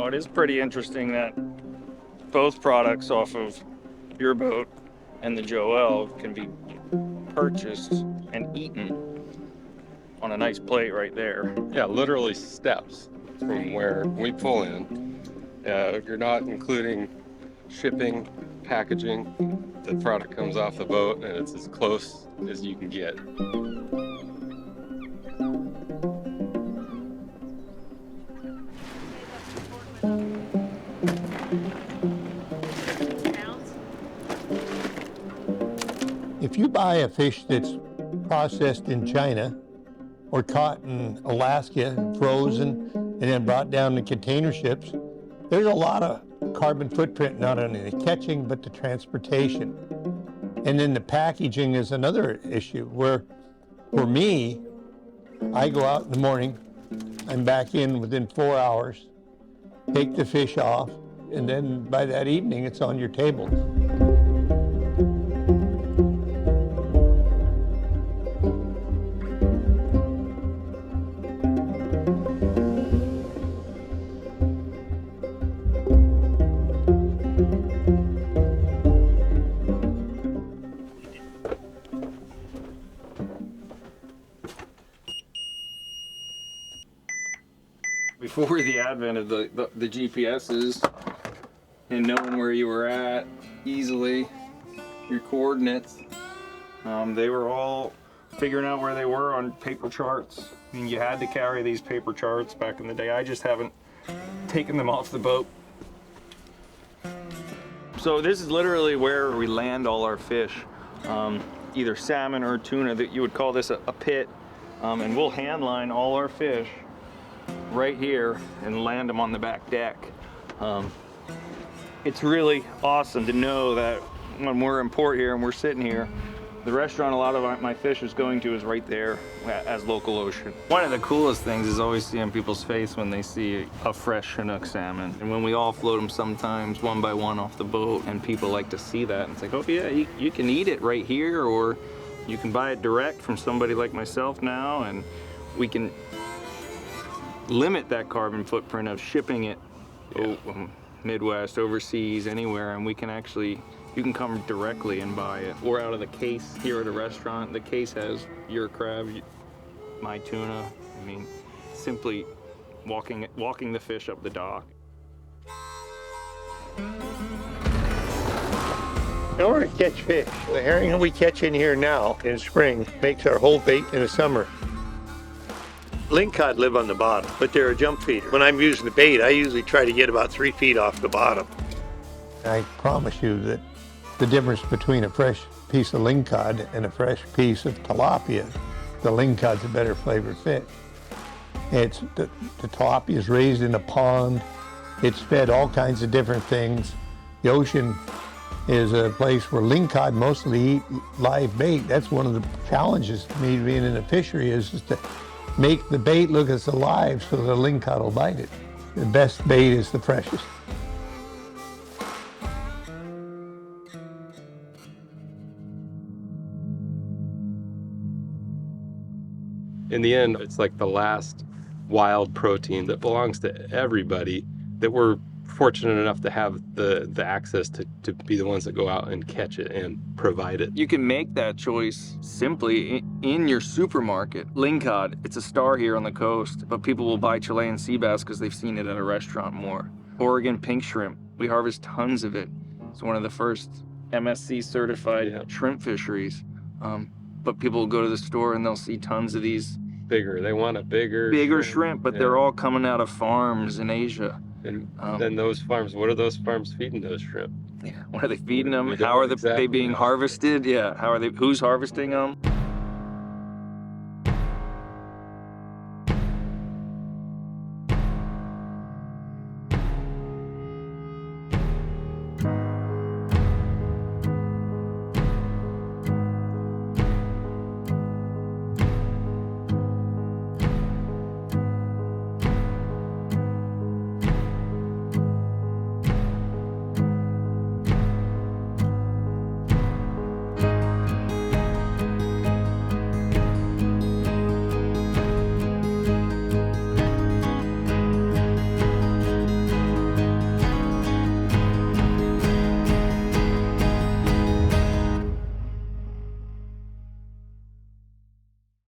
it is pretty interesting that both products off of your boat and the Joel can be purchased and eaten on a nice plate right there. Yeah, literally steps from where we pull in. You're not including shipping, packaging. The product comes off the boat and it's as close as you can get. If you buy a fish that's processed in China or caught in Alaska, frozen, and then brought down in container ships, there's a lot of carbon footprint, not only the catching, but the transportation. And then the packaging is another issue where, for me, I go out in the morning, I'm back in within 4 hours, take the fish off, and then by that evening, it's on your table. Before the advent of the GPSs and knowing where you were at easily, your coordinates, they were all figuring out where they were on paper charts. I mean, you had to carry these paper charts back in the day. I just haven't taken them off the boat. So this is literally where we land all our fish, either salmon or tuna. That you would call this a pit, and we'll hand line all our fish right here and land them on the back deck. It's really awesome to know that when we're in port here and we're sitting here, the restaurant a lot of my fish is going to is right there as local ocean. One of the coolest things is always seeing people's face when they see a fresh Chinook salmon. And when we all float them sometimes one by one off the boat, and people like to see that. And it's like, oh yeah, you can eat it right here, or you can buy it direct from somebody like myself now, and we can limit that carbon footprint of shipping it Midwest, overseas, anywhere, and we can actually, you can come directly and buy it. Or out of the case here at a restaurant, the case has your crab, my tuna. I mean, simply walking the fish up the dock. In order to catch fish, the herring that we catch in here now in spring makes our whole bait in the summer. Lingcod live on the bottom, but they're a jump feeder. When I'm using the bait, I usually try to get about 3 feet off the bottom. I promise you that the difference between a fresh piece of lingcod and a fresh piece of tilapia, the lingcod's a better flavored fish. It's the tilapia is raised in a pond. It's fed all kinds of different things. The ocean is a place where lingcod mostly eat live bait. That's one of the challenges to me being in a fishery is to make the bait look as alive so the lingcod will bite it. The best bait is the freshest. In the end, it's like the last wild protein that belongs to everybody that we're fortunate enough to have the access to be the ones that go out and catch it and provide it. You can make that choice simply in your supermarket. Lingcod, it's a star here on the coast, but people will buy Chilean sea bass because they've seen it at a restaurant more. Oregon pink shrimp, we harvest tons of it. It's one of the first MSC certified shrimp fisheries. But people will go to the store and they'll see tons of these. Bigger, they want a bigger shrimp, but they're all coming out of farms in Asia. And then those farms, what are those farms feeding those shrimp? Yeah, what are they feeding them? How are they being harvested? Yeah, who's harvesting them?